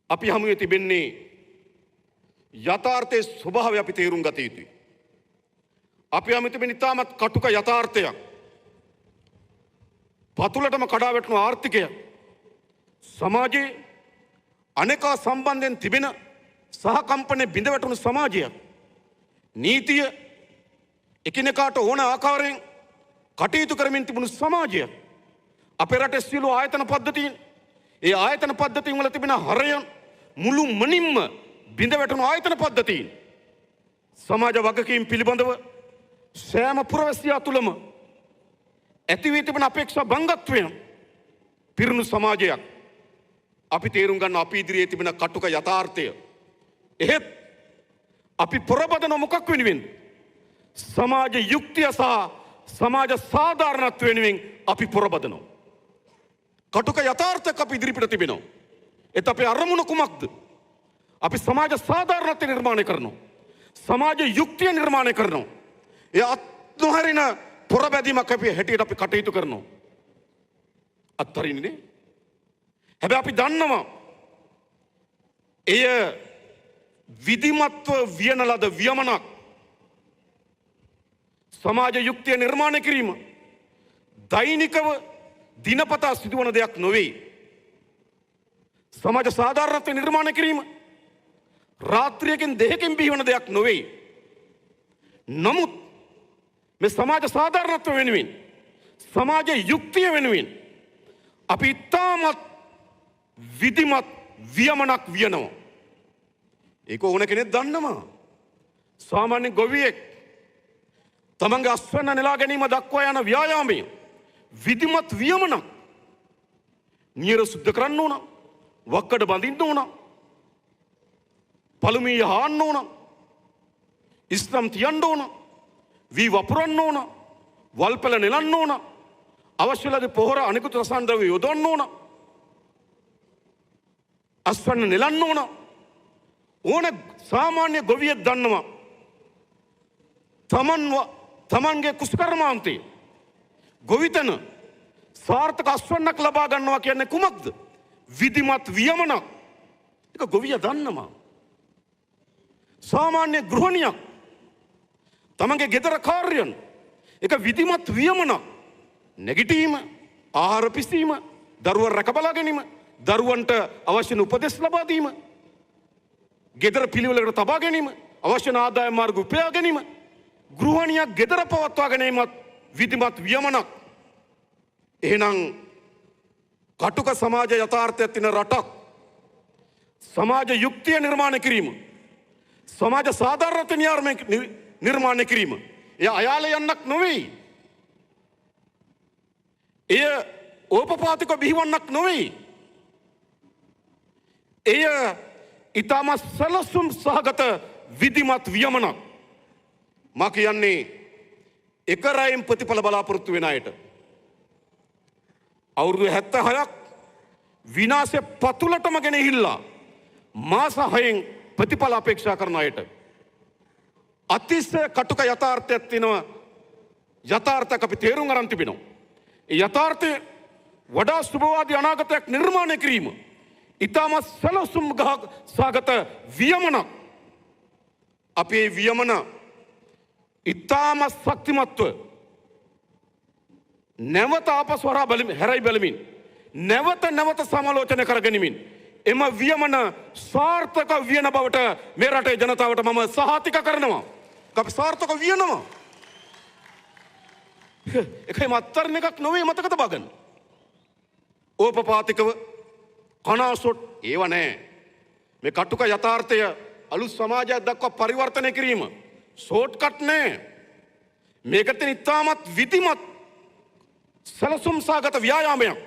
අපි හමුවේ තිබෙන්නේ යථාර්ථයේ ස්වභාවය අපි තේරුම් ගත යුතුයි. අපි හමුවේ තිබෙන ඉතාමත් කටුක යථාර්ථයක්. පතුලටම කඩා වැටුණු ආර්ථිකය. සමාජයේ අනේකා සම්බන්ධයෙන් තිබෙන සහකම්පනයේ බිඳ වැටුණු සමාජයක්. නීතිය එකිනෙකාට ඕන ආකාරයෙන් කටයුතු කරමින් තිබුණු සමාජයක්. අපේ රටේ සියලු ආයතන පද්ධතීන් ඒ ආයතන පද්ධතීන් වල තිබෙන හරයන් මුළු මනින්ම බිඳ වැටුණු ආයතන පද්ධතීන් සමාජ වගකීම් පිළිබඳව සෑම පුරවැසියා තුළම ඇති වී තිබෙන අපේක්ෂා භංගත්වයෙන් පිරුණු සමාජයක්. අපි තේරුම් ගන්න අපි ඉදිරියේ තිබෙන කටුක යථාර්ථය. එහෙත් අපි පොරබදන මොකක් වෙනුවෙන්? සමාජ යුක්තිය සහ සමාජ සාධාරණත්ව වෙනුවෙන් අපි පොරබදනවා. කටුක යථාර්ථයක් අපි ඉදිරිපිට තිබෙනවා. ඒත් අපේ අරමුණ කුමක්ද? අපි සමාජ සාධාරණත්වය නිර්මාණය කරනවා. සමාජ යුක්තිය නිර්මාණය කරනවා. ඒ අත්නොහරින පොරබැදීමක් අපි හැටියට අපි කටයුතු කරනවා. අත්තරින්නේ. හැබැයි අපි දන්නවා එය විධිමත්ව වියන ලද වියමනක්. සමාජ යුක්තිය නිර්මාණය කිරීම දෛනිකව දිනපතා සිදුවන දෙයක් නොවේ. සමාජ සාධාරණත්වය නිර්මාණය කිරීම රාත්‍රියකින් දෙකකින් බිහිවන දෙයක් නොවේ. නමුත් මේ සමාජ සාධාරණත්වය වෙනුවෙන් සමාජ යුක්තිය වෙනුවෙන් අපි ඉතාමත් විධිමත් වියමනක් වියනවා. ඒක ඕන කෙනෙක් දන්නවා. සාමාන්‍ය ගොවියෙක් තමන්ගේ අස්වැන්න නෙලා ගැනීම දක්වා යන ව්‍යායාමය විධිමත් වියමනක්. නියර සුද්ධ කරන්න ඕන, වක්කඩ බඳින්න ඕන, පළුමිය හාන්න ඕන, ඉස්නම් තියන්න ඕන, වී වපුරන්න ඕන, වල්පැල නෙලන්න ඕන, අවශ්‍ය ලද පොහොර අනිකුත් රසායන ද්‍රව්‍ය යොදවන්න ඕන, අස්වැන්න නෙලන්න ඕන. ඕන සාමාන්‍ය ගොවියෙක් දන්නවා තමන්ගේ කුසකර්මාන්තේ ගොවිතැන සාර්ථක අස්වැන්නක් ලබා ගන්නවා කියන්නේ කුමක්ද? විධිමත් වියමනක්. ඒක ගොවිය දන්නවා. සාමාන්‍ය ගෘහණියක් තමන්ගේ ගෙදර කාර්යයන් ඒක විධිමත් වියමනක්. නැගිටීම, ආහාර පිසීම, දරුවන් රැක බලා ගැනීම, දරුවන්ට අවශ්‍ය උපදෙස් ලබා දීම, ගෙදර පිළිවෙලකට තබා ගැනීම, අවශ්‍ය ආදායම් මාර්ග උපයා ගැනීම, ගෘහණියක් ගෙදර පවත්වා ගැනීමත් විධිමත් වියමනක්. එහෙනම් කටුක සමාජ යථාර්ථයක් තියෙන රටක් සමාජ යුක්තිය නිර්මාණය කිරීම, සමාජ සාධාරණත්වය නිර්මාණය කිරීම එය අයාල යන්නක් නොවේ. එය ඕපපාතික බිහිවන්නක් නොවේ. එය ඉතාමත් සැලසුම් සහගත විධිමත් වියමනක්. මා කියන්නේ එක රැයෙන් ප්‍රතිඵල බලාපොරොත්තු වෙන අයට අවුරුදු 76ක් විනාශය පතුලටම ගෙනහිල්ලා මාස 6න් ප්‍රතිඵල අපේක්ෂා කරන අයට අතිශය කටුක යථාර්ථයක් තියෙනවා. යථාර්ථයක් අපි තේරුම් අරන් තිබෙනවා. ඒ යථාර්ථය වඩා සුබවාදී අනාගතයක් නිර්මාණය කිරීම ඉතාමත් සැලසුම් සහගත වියමනක්. අපේ වියමන ඉතාමත් ශක්තිමත්ව නැවත ආපසු හැරයි බලමින් නැවත සමාලෝචනය කරගනිමින් එම වියමන සාර්ථක වියන බවට මේ රටේ ජනතාවට මම සහතික කරනවා. අපි සාර්ථක වියනවා. එකම අත්තරන එකක් නොවේ, මතක තබා ගන්න. ඕපපාතිකව කනාසොට් ඒව නෑ. මේ කටුක යථාර්ථය අලුත් සමාජයක් දක්වා පරිවර්තනය කිරීම ෂෝට්කට් නෑ. මේකට ඉතාමත් විධිමත් සැලසුම් සහගත ව්‍යායාමයක්.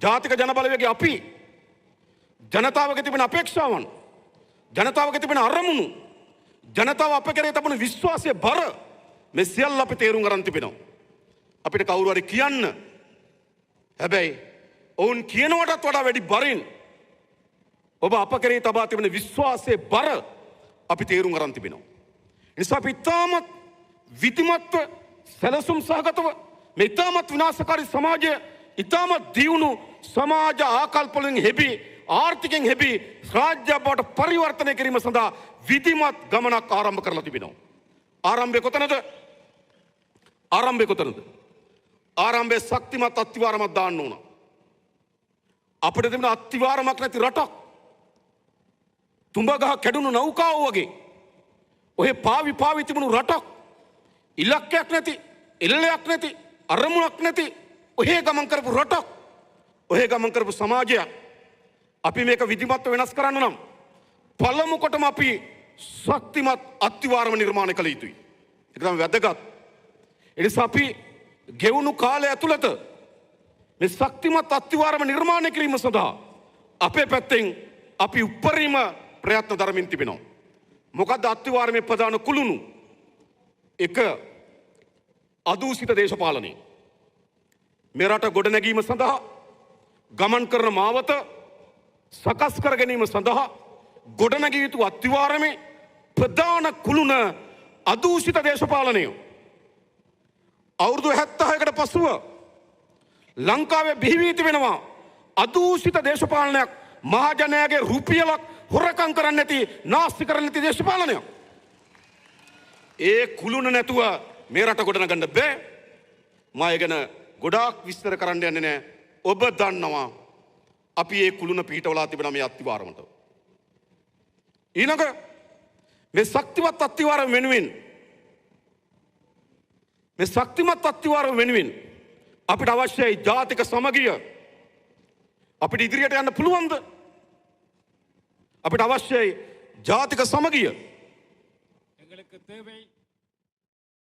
ජාතික ජනබලවේගයේ අපි ජනතාවගේ තිබෙන අපේක්ෂාවන්, ජනතාවගේ තිබෙන අරමුණු, ජනතාව අප කෙරේ තිබෙන විශ්වාසයේ බර මේ සියල්ල අපි තේරුම් ගන්න තිබෙනවා. අපිට කවුරු හරි කියන්න හැබැයි ඔවුන් කියනවටත් වඩා වැඩි බරින් ඔබ අප කෙරේ තබා තිබෙන විශ්වාසයේ බර අපි තේරුම් ගන්න තිබෙනවා. ඒ නිසා අපි ඉතාමත් විධිමත්ව සැලසුම් සහගතව මේ ඉතාමත් විනාශකාරී සමාජය ඉතාමත් දියුණු සමාජ ආකල්පවලින් හෙබි ආර්ථිකයෙන් හෙබි රාජ්‍ය බවට පරිවර්තනය කිරීම සඳහා විධිමත් ගමනක් ආරම්භ කරලා තිබෙනවා. ආරම්භය කොතනද? ආරම්භය කොතනද? ආරම්භයේ ශක්තිමත් අත්තිවාරමක් දාන්න ඕන. අපිට තිබෙන අත්තිවාරමක් නැති රටක්. තුඹගහ කැඩුණු නෞකාව වගේ. ඔහෙ පාවි තිබුණු රටක්. ඉලක්කයක් නැති, එල්ලයක් නැති, අරමුණක් නැති ඔහේ ගමන් කරපු රටක්. ඔහේ ගමන් කරපු සමාජයක්. අපි මේක විධිමත්ව වෙනස් කරන්න නම් පළමු කොටම අපි ශක්තිමත් අත්තිවාරම නිර්මාණය කළ යුතුයි. ඒක තමයි වැදගත්. ඒ නිසා අපි ගෙවුණු කාලය ඇතුළත මේ ශක්තිමත් අත්තිවාරම නිර්මාණය කිරීම සඳහා අපේ පැත්තෙන් අපි උපරිම ප්‍රයත්න දරමින් තිබෙනවා. මොකද්ද අත්තිවාරමේ ප්‍රධාන කුළුණු? එක අදූෂිත දේශපාලනය. මේ රට ගොඩනැගීම සඳහා ගමන් කරන මාවත සකස් කර ගැනීම සඳහා ගොඩනැගිය යුතු අත්තිවාරමේ ප්‍රධාන කුළුණ අදූෂිත දේශපාලනය. අවුරුදු 76කට පසුව ලංකාවේ බිහිවී තිබෙනවා අදූෂිත දේශපාලනයක්. මහජනයාගේ රුපියලක් හොරකම් කරන්නේ නැති, නාස්ති කරන්නේ නැති දේශපාලනයක්. ඒ කුළුණ නැතුව මේ රට ගොඩනගන්න බෑ. මම ඒ ගැන ගොඩාක් විස්තර කරන්න යන්නේ නැහැ. ඔබ දන්නවා අපි ඒ කුළුණ පිටවලා තිබෙන මේ අත්තිවාරමට. ඊළඟ මේ ශක්තිමත් අත්තිවාරම වෙනුවෙන් අපිට අවශ්‍යයි ජාතික සමගිය. අපිට ඉදිරියට යන්න පුළුවන්ද? අපිට අවශ්‍යයි ජාතික සමගිය. எங்களுக்கு தேவை